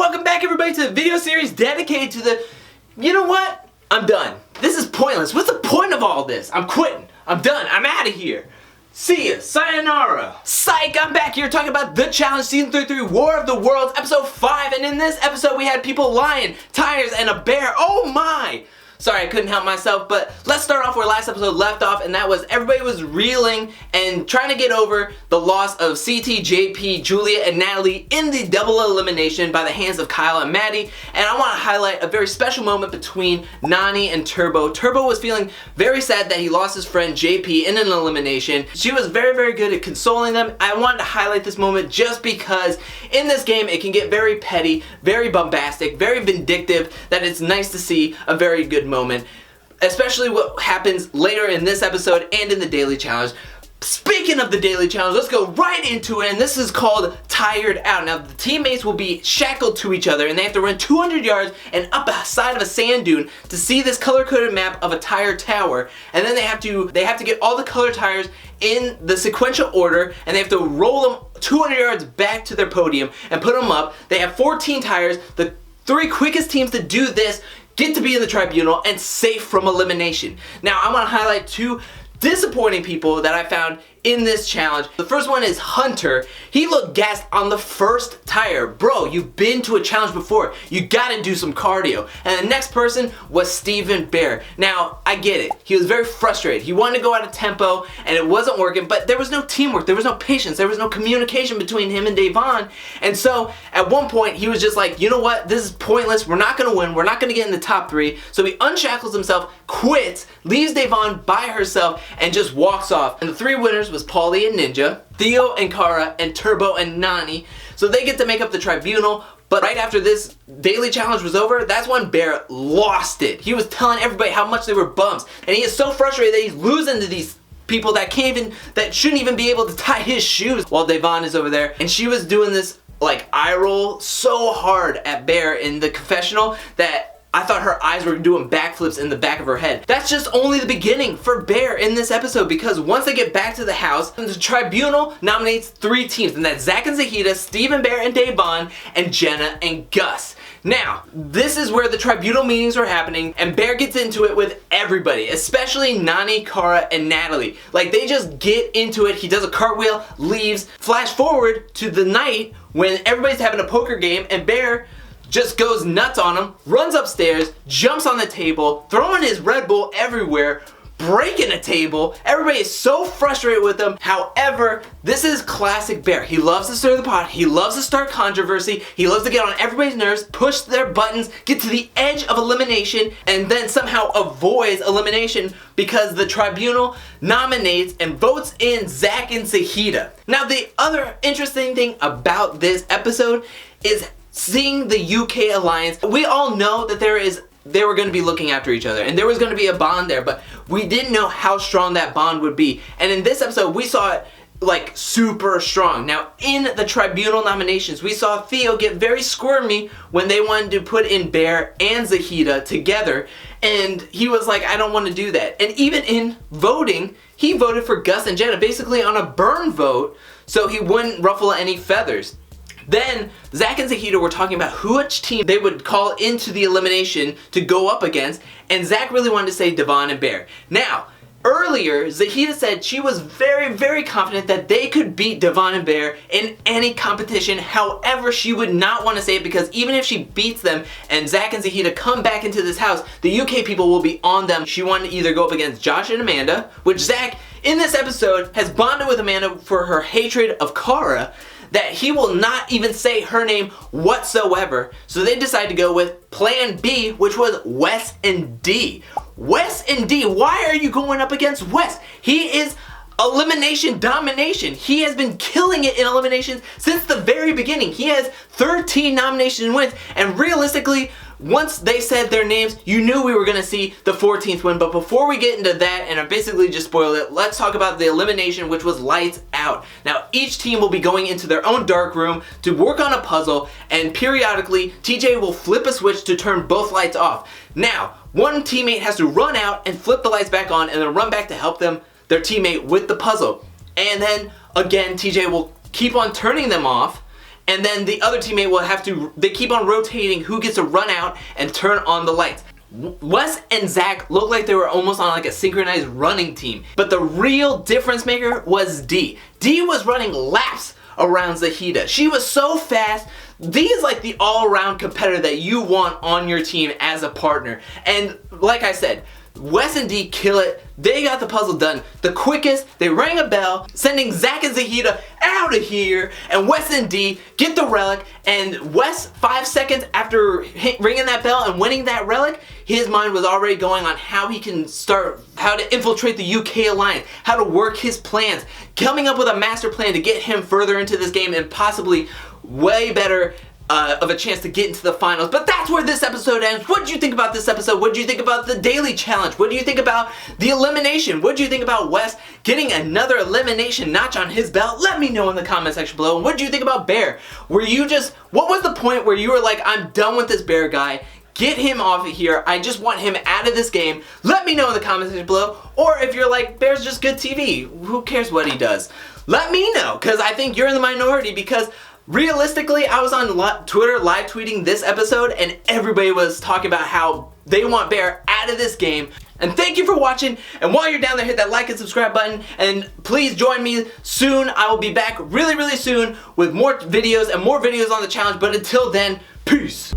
welcome back everybody to the video series dedicated to the, you know what? I'm done. This is pointless. What's the point of all this? I'm quitting. I'm done. I'm out of here. See ya. Sayonara. Psych, I'm back here talking about The Challenge Season 33 War of the Worlds Episode 5, and in this episode we had people lying, tires, and a bear. Oh my! Sorry, I couldn't help myself, but let's start off where last episode left off, and that was everybody was reeling and trying to get over the loss of CT, JP, Julia, and Natalie in the double elimination by the hands of Kyle and Maddie. And I want to highlight a very special moment between Nany and Turbo. Turbo was feeling very sad that he lost his friend JP in an elimination. She was very, very good at consoling them. I wanted to highlight this moment just because in this game it can get very petty, very bombastic, very vindictive, that it's nice to see a very good moment, especially what happens later in this episode and in the daily challenge. Speaking of the daily challenge, let's go right into it, and this is called Tired Out. Now the teammates will be shackled to each other and they have to run 200 yards and up a side of a sand dune to see this color-coded map of a tire tower, and then they have to get all the color tires in the sequential order, and they have to roll them 200 yards back to their podium and put them up. They have 14 tires. The 3 quickest teams to do this get to be in the tribunal and safe from elimination. Now I want to highlight 2 disappointing people that I found in this challenge. The first one is Hunter. He looked gassed on the first tire. Bro, you've been to a challenge before. You gotta do some cardio. And the next person was Stephen Bear. Now, I get it. He was very frustrated. He wanted to go out of tempo and it wasn't working, but there was no teamwork. There was no patience. There was no communication between him and Devon. And so, at one point, he was just like, you know what? This is pointless. We're not gonna win. We're not gonna get in the top 3. So he unshackles himself, quits, leaves Devon by herself, and just walks off. And the 3 winners was Paulie and Ninja, Theo and Kara, and Turbo and Nany. So they get to make up the tribunal, but right after this daily challenge was over, that's when Bear lost it. He was telling everybody how much they were bums, and he is so frustrated that he's losing to these people that shouldn't even be able to tie his shoes, while Devon is over there, and she was doing this like eye roll so hard at Bear in the confessional that I thought her eyes were doing backflips in the back of her head. That's just only the beginning for Bear in this episode, because once they get back to the house, the tribunal nominates 3 teams, and that's Zach and Zahida, Stephen Bear and Devon, and Jenna and Gus. Now, this is where the tribunal meetings are happening, and Bear gets into it with everybody, especially Nany, Kara, and Natalie. Like, they just get into it. He does a cartwheel, leaves. Flash forward to the night when everybody's having a poker game, and Bear just goes nuts on him, runs upstairs, jumps on the table, throwing his Red Bull everywhere, breaking a table. Everybody is so frustrated with him. However, this is classic Bear. He loves to stir the pot. He loves to start controversy. He loves to get on everybody's nerves, push their buttons, get to the edge of elimination, and then somehow avoids elimination because the tribunal nominates and votes in Zach and Zahida. Now, the other interesting thing about this episode is seeing the UK alliance. We all know that they were going to be looking after each other and there was going to be a bond there, but we didn't know how strong that bond would be. And in this episode, we saw it like super strong. Now, in the tribunal nominations, we saw Theo get very squirmy when they wanted to put in Bear and Zahida together, and he was like, I don't want to do that. And even in voting, he voted for Gus and Jenna, basically on a burn vote, so he wouldn't ruffle any feathers. Then, Zach and Zahida were talking about which team they would call into the elimination to go up against, and Zach really wanted to say Devon and Bear. Now, earlier, Zahida said she was very, very confident that they could beat Devon and Bear in any competition. However, she would not want to say it because even if she beats them and Zach and Zahida come back into this house, the UK people will be on them. She wanted to either go up against Josh and Amanda, which Zach, in this episode, has bonded with Amanda for her hatred of Kara, that he will not even say her name whatsoever. So they decided to go with plan B, which was Wes and Dee. Wes and Dee, why are you going up against Wes? He is elimination domination. He has been killing it in eliminations since the very beginning. He has 13 nomination wins, and realistically, once they said their names, you knew we were going to see the 14th win. But before we get into that, and I basically just spoiled it, let's talk about the elimination, which was lights out. Now, each team will be going into their own dark room to work on a puzzle, and periodically, TJ will flip a switch to turn both lights off. Now, one teammate has to run out and flip the lights back on, and then run back to help their teammate with the puzzle. And then, again, TJ will keep on turning them off, and then the other teammate will have to, they keep on rotating who gets to run out and turn on the lights. Wes and Zach looked like they were almost on like a synchronized running team, but the real difference maker was Dee. Dee was running laps around Zahida. She was so fast. Dee is like the all-around competitor that you want on your team as a partner. And like I said, Wes and Dee kill it. They got the puzzle done the quickest. They rang a bell, sending Zach and Zahida out of here, and Wes and Dee get the relic, and Wes, 5 seconds after ringing that bell and winning that relic, his mind was already going on how he can start, how to infiltrate the UK Alliance, how to work his plans, coming up with a master plan to get him further into this game and possibly way better of a chance to get into the finals. But that's where this episode ends. What did you think about this episode? What did you think about the daily challenge? What do you think about the elimination? What do you think about Wes getting another elimination notch on his belt? Let me know in the comment section below. And what did you think about Bear? Were you just, what was the point where you were like, I'm done with this Bear guy, get him off of here, I just want him out of this game? Let me know in the comment section below. Or if you're like, Bear's just good TV, who cares what he does? Let me know, because I think you're in the minority, because realistically, I was on Twitter live tweeting this episode and everybody was talking about how they want Bear out of this game. And thank you for watching, and while you're down there, hit that like and subscribe button, and please join me soon. I will be back really soon with more videos and more videos on the challenge, but until then, peace!